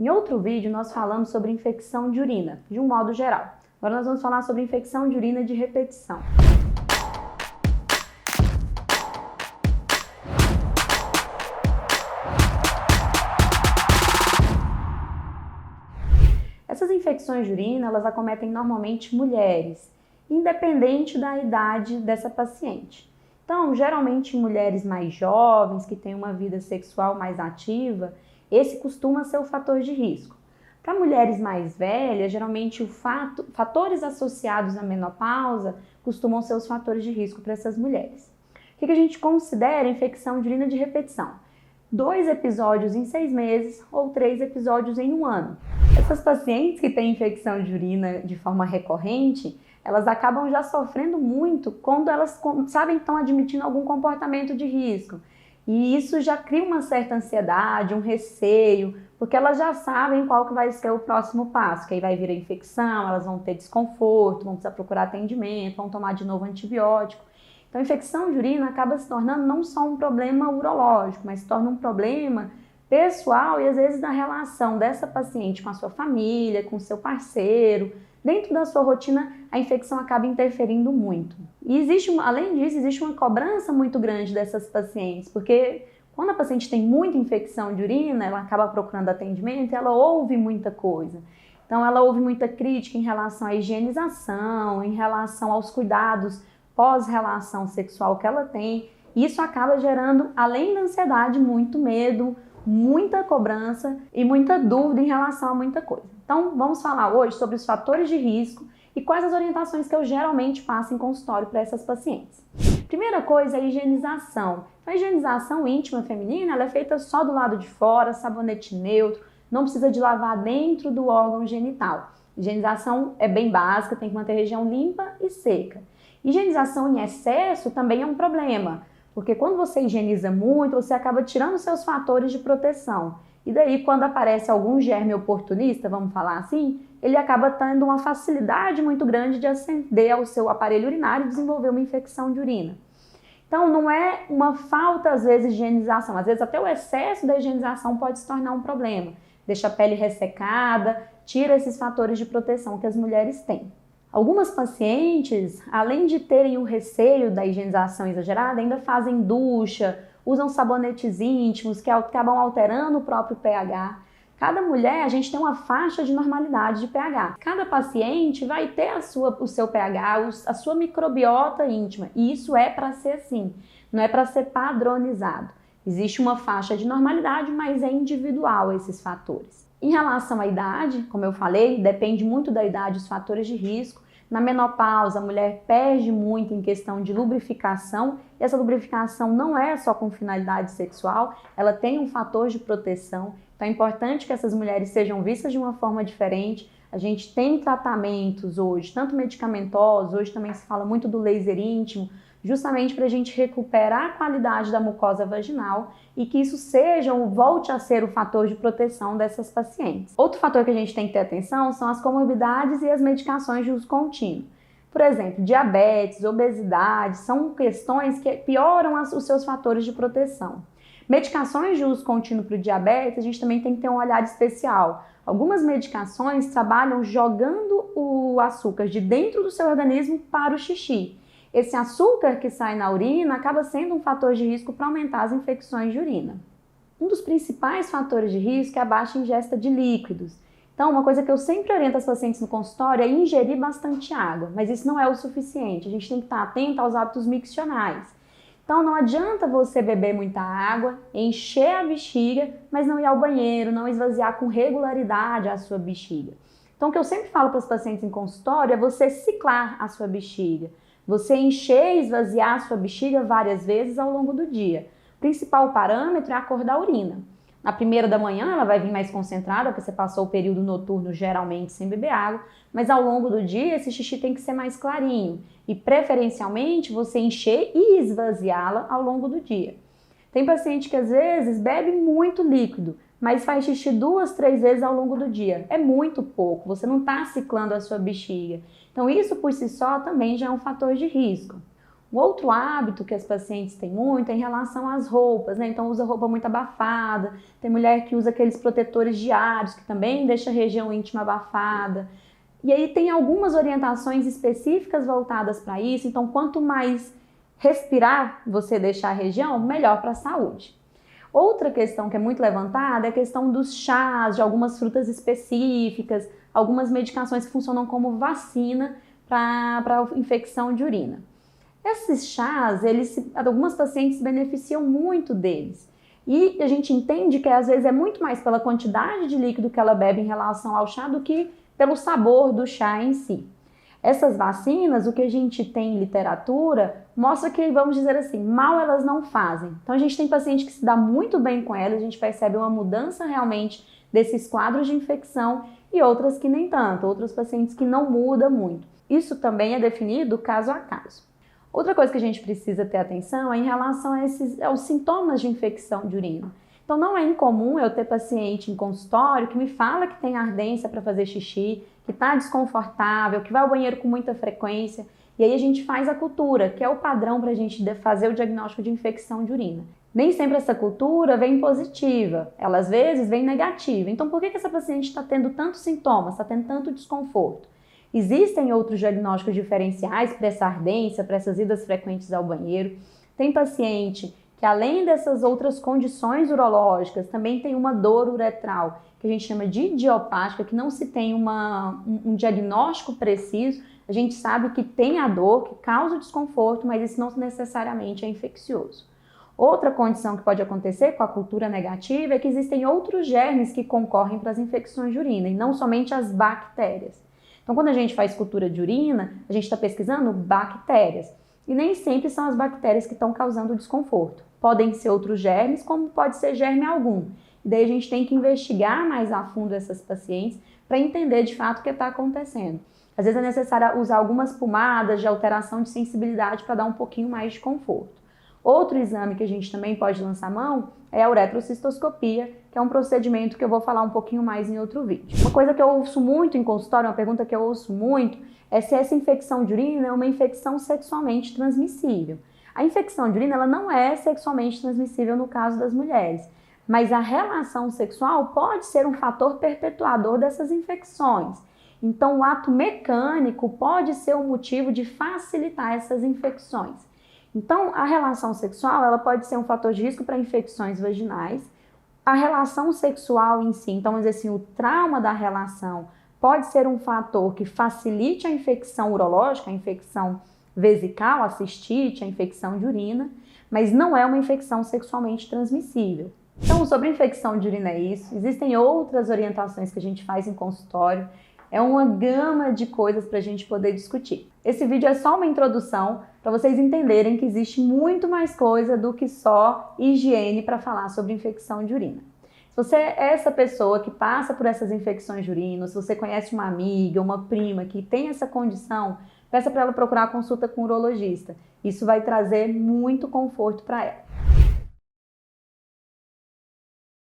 Em outro vídeo nós falamos sobre infecção de urina, de um modo geral. Agora nós vamos falar sobre infecção de urina de repetição. Essas infecções de urina, elas acometem normalmente mulheres, independente da idade dessa paciente. Então, geralmente em mulheres mais jovens, que têm uma vida sexual mais ativa, esse costuma ser o fator de risco. Para mulheres mais velhas, geralmente fatores associados à menopausa costumam ser os fatores de risco para essas mulheres. O que a gente considera infecção de urina de repetição? 2 episódios em 6 meses ou 3 episódios em 1 ano. Essas pacientes que têm infecção de urina de forma recorrente, elas acabam já sofrendo muito quando elas sabem que estão admitindo algum comportamento de risco. E isso já cria uma certa ansiedade, um receio, porque elas já sabem qual que vai ser o próximo passo, que aí vai vir a infecção, elas vão ter desconforto, vão precisar procurar atendimento, vão tomar de novo antibiótico. Então, a infecção de urina acaba se tornando não só um problema urológico, mas se torna um problema pessoal e às vezes da relação dessa paciente com a sua família, com o seu parceiro. Dentro da sua rotina, a infecção acaba interferindo muito. E além disso, existe uma cobrança muito grande dessas pacientes, porque quando a paciente tem muita infecção de urina, ela acaba procurando atendimento e ela ouve muita coisa. Então, ela ouve muita crítica em relação à higienização, em relação aos cuidados pós-relação sexual que ela tem. Isso acaba gerando, além da ansiedade, muito medo, muita cobrança e muita dúvida em relação a muita coisa. Então, vamos falar hoje sobre os fatores de risco e quais as orientações que eu geralmente passo em consultório para essas pacientes. Primeira coisa é a higienização. A higienização íntima feminina ela é feita só do lado de fora, sabonete neutro, não precisa de lavar dentro do órgão genital. Higienização é bem básica, tem que manter a região limpa e seca. Higienização em excesso também é um problema, porque quando você higieniza muito, você acaba tirando seus fatores de proteção. E daí, quando aparece algum germe oportunista, vamos falar assim, ele acaba tendo uma facilidade muito grande de aceder ao seu aparelho urinário e desenvolver uma infecção de urina. Então, não é uma falta, às vezes, de higienização. Às vezes, até o excesso da higienização pode se tornar um problema. Deixa a pele ressecada, tira esses fatores de proteção que as mulheres têm. Algumas pacientes, além de terem o receio da higienização exagerada, ainda fazem ducha, usam sabonetes íntimos que acabam alterando o próprio pH. Cada mulher, a gente tem uma faixa de normalidade de pH. Cada paciente vai ter o seu pH, a sua microbiota íntima. E isso é para ser assim, não é para ser padronizado. Existe uma faixa de normalidade, mas é individual esses fatores. Em relação à idade, como eu falei, depende muito da idade os fatores de risco. Na menopausa, a mulher perde muito em questão de lubrificação. E essa lubrificação não é só com finalidade sexual, ela tem um fator de proteção. Então é importante que essas mulheres sejam vistas de uma forma diferente. A gente tem tratamentos hoje, tanto medicamentosos, hoje também se fala muito do laser íntimo, justamente para a gente recuperar a qualidade da mucosa vaginal e que isso volte a ser o fator de proteção dessas pacientes. Outro fator que a gente tem que ter atenção são as comorbidades e as medicações de uso contínuo. Por exemplo, diabetes, obesidade, são questões que pioram os seus fatores de proteção. Medicações de uso contínuo para o diabetes, a gente também tem que ter um olhar especial. Algumas medicações trabalham jogando o açúcar de dentro do seu organismo para o xixi. Esse açúcar que sai na urina acaba sendo um fator de risco para aumentar as infecções de urina. Um dos principais fatores de risco é a baixa ingesta de líquidos. Então, uma coisa que eu sempre oriento as pacientes no consultório é ingerir bastante água, mas isso não é o suficiente. A gente tem que estar atento aos hábitos miccionais. Então, não adianta você beber muita água, encher a bexiga, mas não ir ao banheiro, não esvaziar com regularidade a sua bexiga. Então, o que eu sempre falo para os pacientes em consultório é você ciclar a sua bexiga. Você encher e esvaziar a sua bexiga várias vezes ao longo do dia. O principal parâmetro é a cor da urina. Na primeira da manhã ela vai vir mais concentrada, porque você passou o período noturno geralmente sem beber água, mas ao longo do dia esse xixi tem que ser mais clarinho e preferencialmente você encher e esvaziá-la ao longo do dia. Tem paciente que às vezes bebe muito líquido, mas faz xixi 2, 3 vezes ao longo do dia. É muito pouco, você não está ciclando a sua bexiga. Então isso por si só também já é um fator de risco. Um outro hábito que as pacientes têm muito é em relação às roupas, né? Então usa roupa muito abafada, tem mulher que usa aqueles protetores diários, que também deixa a região íntima abafada. E aí tem algumas orientações específicas voltadas para isso, então quanto mais respirar você deixar a região, melhor para a saúde. Outra questão que é muito levantada é a questão dos chás, de algumas frutas específicas, algumas medicações que funcionam como vacina para infecção de urina. Esses chás, algumas pacientes se beneficiam muito deles. E a gente entende que às vezes é muito mais pela quantidade de líquido que ela bebe em relação ao chá do que pelo sabor do chá em si. Essas vacinas, o que a gente tem em literatura, mostra que, vamos dizer assim, mal elas não fazem. Então a gente tem paciente que se dá muito bem com elas, a gente percebe uma mudança realmente desses quadros de infecção e outras que nem tanto, outros pacientes que não muda muito. Isso também é definido caso a caso. Outra coisa que a gente precisa ter atenção é em relação aos sintomas de infecção de urina. Então não é incomum eu ter paciente em consultório que me fala que tem ardência para fazer xixi, que está desconfortável, que vai ao banheiro com muita frequência, e aí a gente faz a cultura, que é o padrão para a gente fazer o diagnóstico de infecção de urina. Nem sempre essa cultura vem positiva, ela às vezes vem negativa. Então por que essa paciente está tendo tantos sintomas, está tendo tanto desconforto? Existem outros diagnósticos diferenciais para essa ardência, para essas idas frequentes ao banheiro. Tem paciente que além dessas outras condições urológicas, também tem uma dor uretral, que a gente chama de idiopática, que não se tem um diagnóstico preciso. A gente sabe que tem a dor, que causa desconforto, mas isso não necessariamente é infeccioso. Outra condição que pode acontecer com a cultura negativa é que existem outros germes que concorrem para as infecções de urina, e não somente as bactérias. Então, quando a gente faz cultura de urina, a gente está pesquisando bactérias. E nem sempre são as bactérias que estão causando desconforto. Podem ser outros germes, como pode ser germe algum. E daí a gente tem que investigar mais a fundo essas pacientes para entender de fato o que está acontecendo. Às vezes é necessário usar algumas pomadas de alteração de sensibilidade para dar um pouquinho mais de conforto. Outro exame que a gente também pode lançar mão é a uretrocistoscopia, que é um procedimento que eu vou falar um pouquinho mais em outro vídeo. Uma coisa que eu ouço muito em consultório, uma pergunta que eu ouço muito, é se essa infecção de urina é uma infecção sexualmente transmissível. A infecção de urina ela não é sexualmente transmissível no caso das mulheres, mas a relação sexual pode ser um fator perpetuador dessas infecções. Então, o ato mecânico pode ser um motivo de facilitar essas infecções. Então, a relação sexual ela pode ser um fator de risco para infecções vaginais. A relação sexual em si, então, vamos dizer assim, o trauma da relação pode ser um fator que facilite a infecção urológica, a infecção vesical, a cistite, a infecção de urina, mas não é uma infecção sexualmente transmissível. Então, sobre infecção de urina é isso. Existem outras orientações que a gente faz em consultório. É uma gama de coisas para a gente poder discutir. Esse vídeo é só uma introdução para vocês entenderem que existe muito mais coisa do que só higiene para falar sobre infecção de urina. Se você é essa pessoa que passa por essas infecções de urina, se você conhece uma amiga, uma prima que tem essa condição, peça para ela procurar a consulta com um urologista. Isso vai trazer muito conforto para ela.